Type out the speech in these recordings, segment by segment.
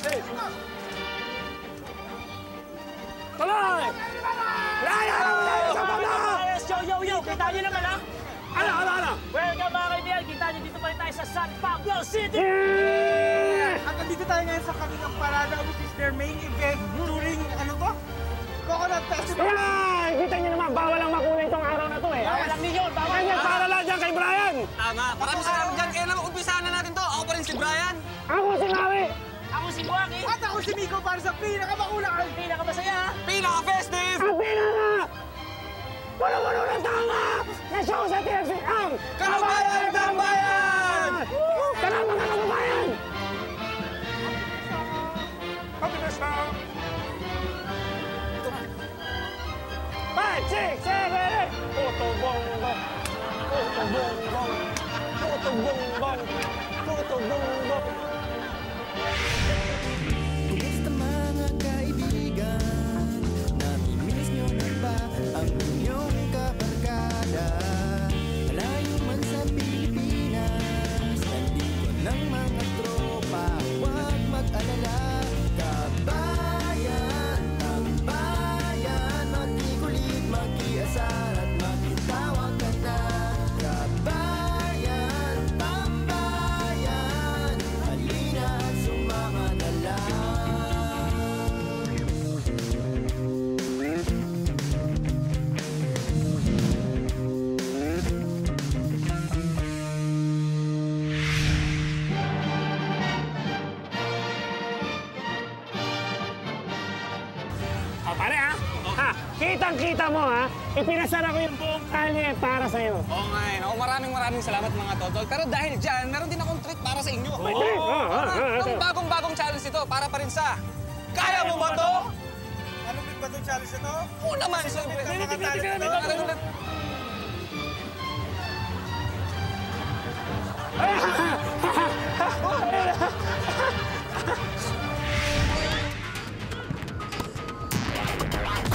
Tuloy! Yo! Kita nyo naman, ha? Ano? Welcome, mga kaibigan. Kita nyo dito pa rin tayo sa San Pablo City! At nandito tayo ngayon sa kanilang parada, which is their main event during, Coconut Festival. Kita nyo naman, bawal ang makulay itong araw na to eh. Bawal ang milyon! Bawal Kanya, para lang dyan kay Brian! Tama. Maraming salamat dyan. Kaya naman, umpisahan na natin to. Ako pa rin si Brian. Ako si Maui! Ako si Buwaki! At ako si Miko para sa pinakamakulaan, Pinakamasaya! Pinaka-festive! Ang pinaka! Puno-puno ng tama! Na show sa TFCM! Kababayan ng Tambayan! Tara mga kababayan! Happy Fiesta! 5, 6, 7, 8! Puto bongbong! Puto bongbong! Puto bongbong! Puto bongbong! Kumusta mga kaibigan? Namimiss nyo na ba ang inyong kabarkada? Malayo man sa Pilipinas, nandito ng mga tropa. Huwag mag-alala, kabayan, tambayan. Mag-ikulit, mag-iasar at magtawag ka na. Kabayan, tambayan, halina at sumama na lang. O pare ha? Ha? Kitang-kita mo ha? Ipinasara ko yung buong kalye para sa'yo. Oo nga eh. Ako, maraming salamat mga totol. Pero dahil dyan, meron din akong treat para sa inyo. Ang bagong-bagong challenge ito para pa rin sa Kaya Mo Ba To? Anong big ba itong challenge na to? Oo naman. Siyempre.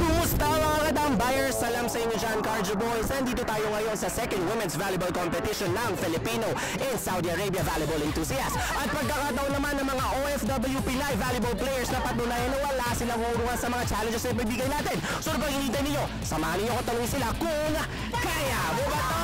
Kumusta mga katambayers? Salam sa inyo dyan, Cardio Boys. Nandito tayo ngayon sa second women's volleyball competition ng Filipino in Saudi Arabia Volleyball Enthusiasts. At pagkakataon naman ng mga OFW Pinay volleyball players na patunayan na wala silang hurungan sa mga challenges na ibibigay natin. So ano bang hinihintay ninyo? Samahan ninyo ko tanungin sila kung kaya mo ba to?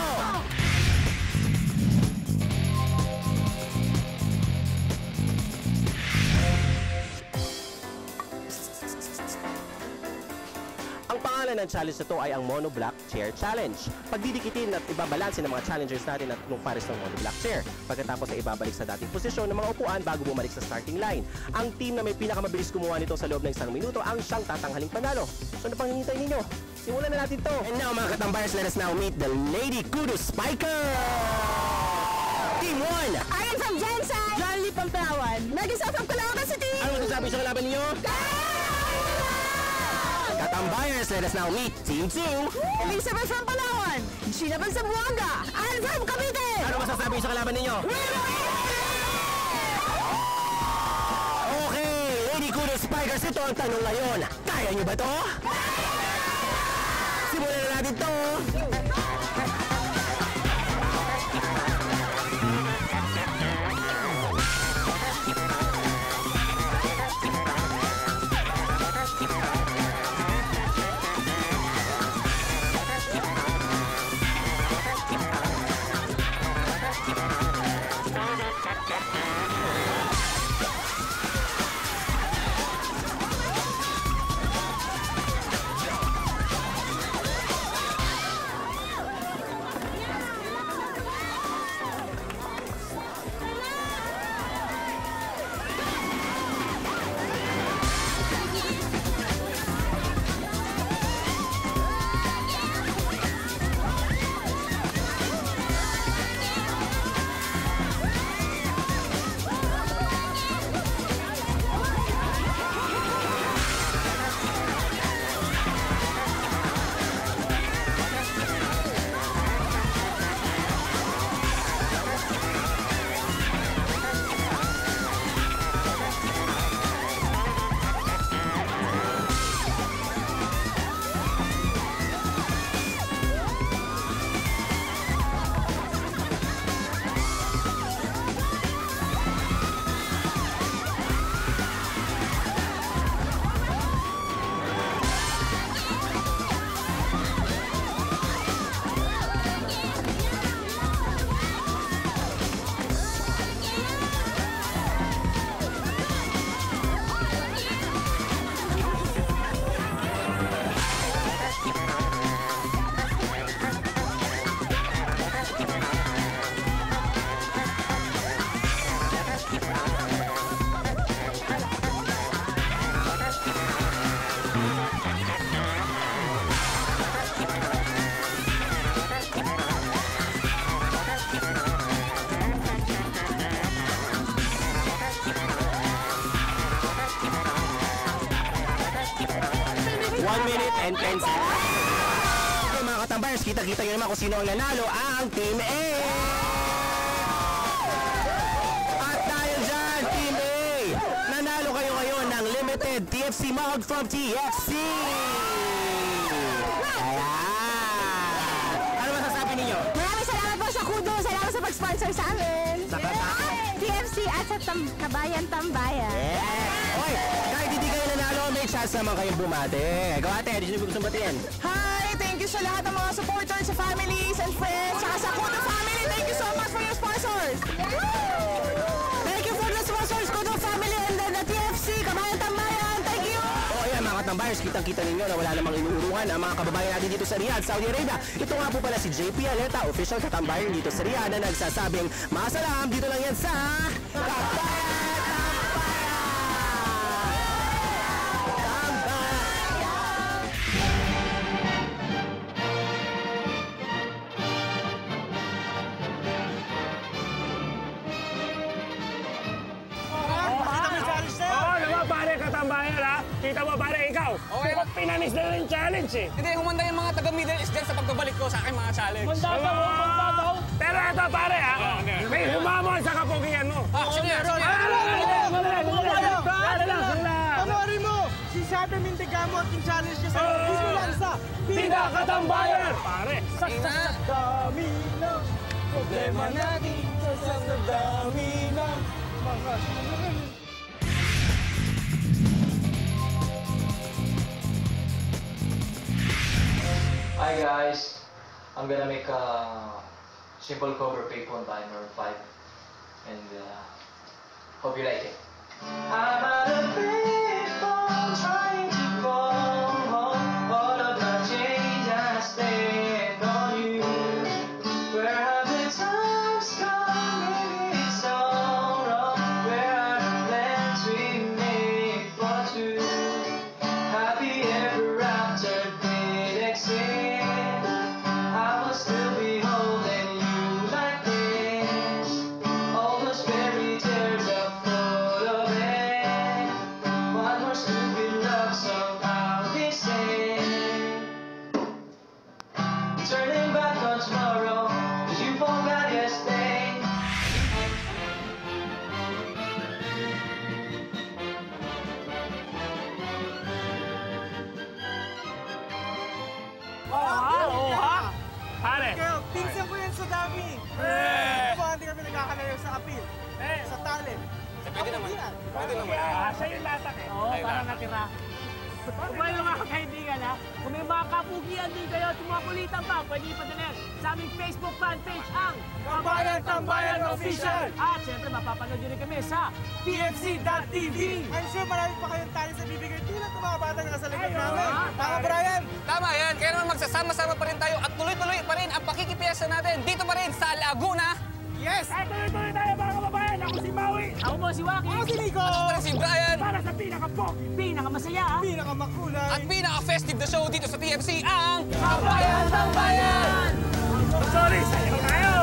Ang pangalan ng challenge na to ay ang Mono Block Chair Challenge. Pagdidikitin at ibabalansin ng mga challengers natin at nung pares ng Mono Block Chair. Pagkatapos ay ibabalik sa dating posisyon ng mga upuan bago bumalik sa starting line. Ang team na may pinakamabilis gumawa nito sa loob ng 1 minuto ang siyang tatanghaling panalo. So ano pang hinihintay ninyo? Simulan na natin to. And now mga katambayers, let us now meet the Lady Kudu Spiker! Team 1! Ayan from Jensen! Johnny Pampawan! Nag-isa from Caloocan City! Ano masasabi sa kalaban ninyo? Katambayers, let us now meet Team 2! Elizabeth from Palawan! Sheila from Zamboanga! And from Cavite! Ano masasabi sa kalaban ninyo? Okay, Lady Kudu Spikers, ito ang tanong ngayon. Kaya nyo ba to? Simulan na natin to! 1 minute and 10 seconds. Okay mga katambayers, kita-kita nyo naman kung sino ang nanalo, ang Team A! At dahil dyan, Team A, nanalo kayo ngayon ng limited TFC mug from TFC! Ayan! Ano masasabi ninyo? Maraming salamat po sa Kudo. Salamat sa pag-sponsor sa amin. Sa Kabayan. TFC at sa Kabayan Tambayan. Yeah! Oy, kahit hindi kayo nanalo, may chance naman kayong bumate. Ikaw ate, di nyo gusto batiin? Hi! Thank you sa lahat ng mga supporters, sa families and friends, saka sa Kudo family. Thank you so much for your sponsors. Thank you for the sponsors, Kudo family and the TFC, Kabayan Tambayan. Thank you! O ayan mga katambayers, kitang-kita ninyo na wala namang inuuruhan ang mga kababayan natin dito sa Riyadh, Saudi Arabia. Ito nga po pala si JP Aleta, official katambayan dito sa Riyadh na nagsasabing, maasalam, dito lang yan sa Kabayan! Kita mo yung challenge na yun? Oo naman pare, katambayan ha. Kita mo pare, ikaw. Okay. Pinanis na rin challenge eh. Hindi, humanda yung mga taga-Middle East dyan sa pagbabalik ko sa aking mga challenge. Mandabaw. Pero ito pare ha, may humamon sa kapugian mo. Ah, sino yan? Sino yan? Panoorin mo! Si Shadow Mindigamo at yung challenge niya sa Disney lang sa Pina katambayan! Pare, Ina. dami ng problema natin sa dami ng mga Hi guys, I'm gonna make a simple cover pick on by Maroon 5 and hope you like it. I'm out of baseball trying to go home. All of my change I spend on you. Where have the times gone? Maybe it's all wrong. Where are the plans we made for two? Happy ever after did exist. I will still be holding you like this. All those fairy tales are full of it. One more stupid love song I'll be singing. Turning back on tomorrow, 'cause you forgot yesterday. oo ha. Pare, Kaya, pinsan ko yan sa dami. Hindi kami nagkakalayo sa appeal. Sa talent. Pwede naman. Pwede naman. siya yung latak eh. Oo, parang natira. Kung may mga kaibigan ha, kung may mga kapugian din kayo at mga kulitan pa, pwede ipadala yan sa aming Facebook fan page ang Kabayan Tambayan Official! At syempre, mapapanood nyo rin kami sa TFC.tv. I'm sure marami pa kayong talent sa bibigay tulad ng mga batang nasa likod Ayun, namin. ha? Tama, Brian? Tama yan. Kaya naman magsasama-sama pa rin tayo at tuloy-tuloy pa rin ang pakikipiyasa natin dito pa rin sa Laguna. Yes! Tuloy-tuloy tayo mga kababayan. Ako si Maui. Ako po si Waki. Ako si Nico! Ako pa rin si Brian. Para sa pinaka-pogi. Pinakamasaya ha. Pinakamakulay. At pinaka-festive na show dito sa TFC ang Kabayan Tambayan! Sorry, sa'yo kayo.